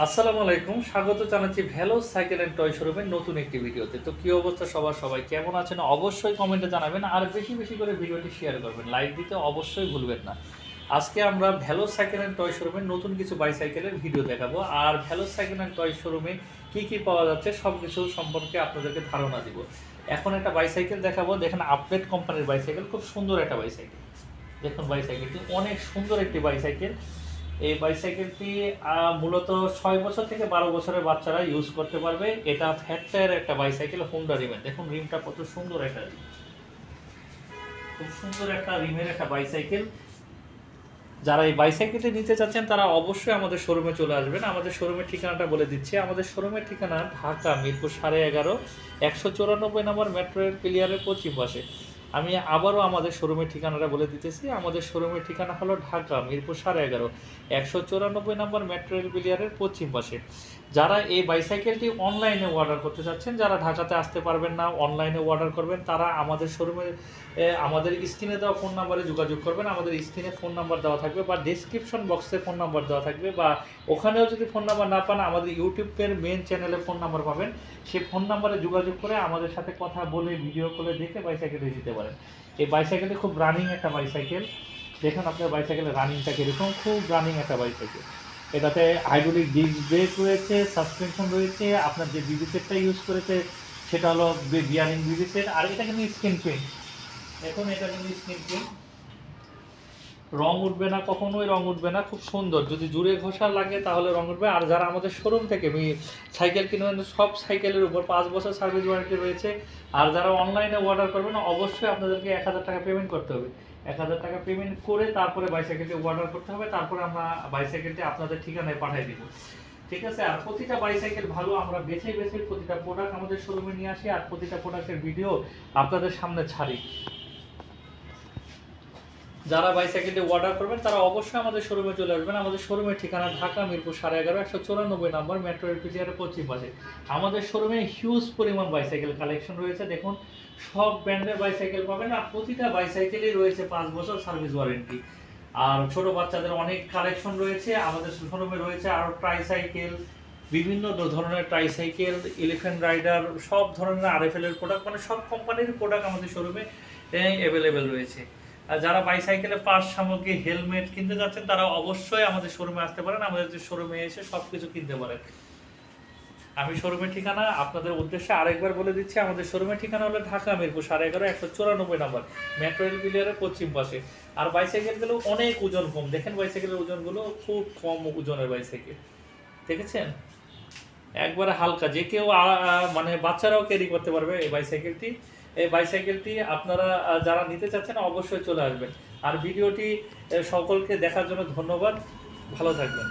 আসসালামু আলাইকুম, স্বাগত জানাচ্ছি ভেলোস সাইকেল অ্যান্ড টয় শোরুমের নতুন একটি ভিডিওতে। তো কি অবস্থা সবাই কেমন আছেন অবশ্যই কমেন্টে জানাবেন, আর বেশি বেশি করে ভিডিওটি শেয়ার করবেন, লাইক দিতে অবশ্যই ভুলবেন না। আজকে আমরা ভেলোস সাইকেল অ্যান্ড টয় শোরুমের নতুন কিছু বাইসাইকেলের ভিডিও দেখাবো, আর ভেলোস সাইকেল অ্যান্ড টয় শোরুমে কী কী পাওয়া যাচ্ছে সব কিছু সম্পর্কে আপনাদেরকে ধারণা দিব। এখন একটা বাইসাইকেল দেখাবো, দেখেন আপডেট কোম্পানির বাইসাইকেল, খুব সুন্দর একটা বাইসাইকেল। দেখুন বাইসাইকেলটি অনেক সুন্দর একটি বাইসাইকেল। এই বাইসাইকেলটি মূলত 6 বছর থেকে 12 বছরের বাচ্চারা ইউজ করতে পারবে। এটা ফ্যাট টায়ার একটা বাইসাইকেল, হোন্ডা রিমের। দেখুন রিমটা কত সুন্দর, একটা খুব সুন্দর একটা রিমের একটা বাইসাইকেল। যারা এই বাইসাইকেলটি নিতে চাচ্ছেন তারা অবশ্যই আমাদের শোরুমে চলে আসবেন। আমাদের শোরুমের ঠিকানাটা বলে দিচ্ছি। আমাদের শোরুমের ঠিকানা ঢাকা মিরপুর 11.5, 194 নম্বর মেট্রো রেল পিলিয়ারের পশ্চিম পাশে। আমি আবারও আমাদের শোরুমের ঠিকানাটা বলে দিতেছি। আমাদের শোরুমের ঠিকানা হলো ঢাকা মিরপুর 11.5, 194 নম্বর মেট্রো রেল পিলিয়ারের পশ্চিম পাশে। যারা এই বাইসাইকেলটি অনলাইনে অর্ডার করতে চাচ্ছেন, যারা ঢাকাতে আসতে পারবেন না, অনলাইনে অর্ডার করবেন, তারা আমাদের শোরুমে আমাদের স্ক্রিনে দেওয়া ফোন নাম্বারে যোগাযোগ করবেন। আমাদের স্ক্রিনে ফোন নাম্বার দেওয়া থাকবে বা ডেসক্রিপশন বক্সে ফোন নাম্বার দেওয়া থাকবে, বা ওখানেও যদি ফোন নাম্বার না পান আমাদের ইউটিউবের মেন চ্যানেলে ফোন নাম্বার পাবেন। সেই ফোন নাম্বারে যোগাযোগ করে আমাদের সাথে কথা বলে ভিডিও কলে দেখে বাইসাইকেলটি দিতে পারেন। এই বাইসাইকেলটি খুব রানিং একটা বাইসাইকেল। দেখুন আপনার বাইসাইকেলের রানিংটা কীরকম, খুব রানিং একটা বাইসাইকেল। এটাতে হাইড্রোলিক ডিস্ক ব্রেক রয়েছে, সাসপেনশন রয়েছে। আপনার যে বিবি সেটটা ইউজ করেছে সেটা হলো বিয়ারিং বিবি সেট, আর এটা কিন্তু স্ক্রিন প্রিন্ট। দেখুন এটা কিন্তু স্ক্রিন প্রিন্ট, রং উঠবে না, কখনোই রং উঠবে না, খুব সুন্দর। যদি জুড়ে ঘষা লাগে তাহলে রং উঠবে। আর যারা আমাদের শোরুম থেকে সাইকেল কিনবেন, সব সাইকেলের উপর 5 বছর সার্ভিস ওয়ারেন্টি রয়েছে। আর যারা অনলাইনে অর্ডার করবেন অবশ্যই আপনাদেরকে 1000 টাকা পেমেন্ট করতে হবে। 1000 টাকা পেমেন্ট করে তারপরে বাইসাইকেলটি অর্ডার করতে হবে, তারপরে আমরা বাইসাইকেলটি আপনাদের ঠিকানায় পাঠিয়ে দিব। ঠিক আছে। আর প্রতিটা বাইসাইকেল ভালো, আমরা বেছে বেছে প্রতিটা প্রোডাক্ট আমাদের শোরুমে নিয়ে আসি, আর প্রতিটা প্রোডাক্টের ভিডিও আপনাদের সামনে ছাড়ি। যারা বাইসাইকেলটি অর্ডার করবেন তারা অবশ্যই আমাদের শোরুমে চলে আসবেন। আমাদের শোরুমের ঠিকানা ঢাকা মিরপুর 11.5, 194 নম্বর মেট্রো রেল পিলিয়ারের পশ্চিম পাশে। আমাদের শোরুমে হিউজ পরিমাণ বাইসাইকেল কালেকশন রয়েছে। দেখুন সব ব্র্যান্ডের বাইসাইকেল পাবেন, আর প্রতিটা বাইসাইকেলই রয়েছে 5 বছর সার্ভিস ওয়ারেন্টি। আর ছোট বাচ্চাদের অনেক কালেকশন রয়েছে। আমাদের শোরুমে রয়েছে আরও ট্রাইসাইকেল, বিভিন্ন ধরনের ট্রাইসাইকেল, এলিফ্যান্ট রাইডার, সব ধরনের RFL এর প্রোডাক্ট, মানে সব কোম্পানির প্রোডাক্ট আমাদের শোরুমে অ্যাভেলেবেল রয়েছে। আর যারা বাইসাইকেলের পার্টস সামগ্রী, হেলমেট কিনতে যাচ্ছেন তারা অবশ্যই আমাদের শোরুমে আসতে পারেন। আমাদের যে শোরুমে এসে সব কিছু কিনতে পারেন। আমি শোরুমের ঠিকানা আপনাদের উদ্দেশ্যে আরেকবার বলে দিচ্ছি। আমাদের শোরুমের ঠিকানা হলো ঢাকা মিরপুর 11.5, 194 নম্বর মেট্রো রেল পিলিয়ারের পশ্চিম পাশে। আর বাইসাইকেলগুলো অনেক ওজন কম। দেখেন বাইসাইকেলের ওজনগুলো খুব কম ওজনের বাইসাইকেল, দেখেছেন, একবারে হালকা, যে কেউ মানে বাচ্চারাও ক্যারি করতে পারবে এই বাইসাইকেলটি। এই বাইসাইকেলটি আপনারা যারা নিতে চাচ্ছেন অবশ্যই চলে আসবেন। আর ভিডিওটি সকলকে দেখার জন্য ধন্যবাদ, ভালো থাকবেন।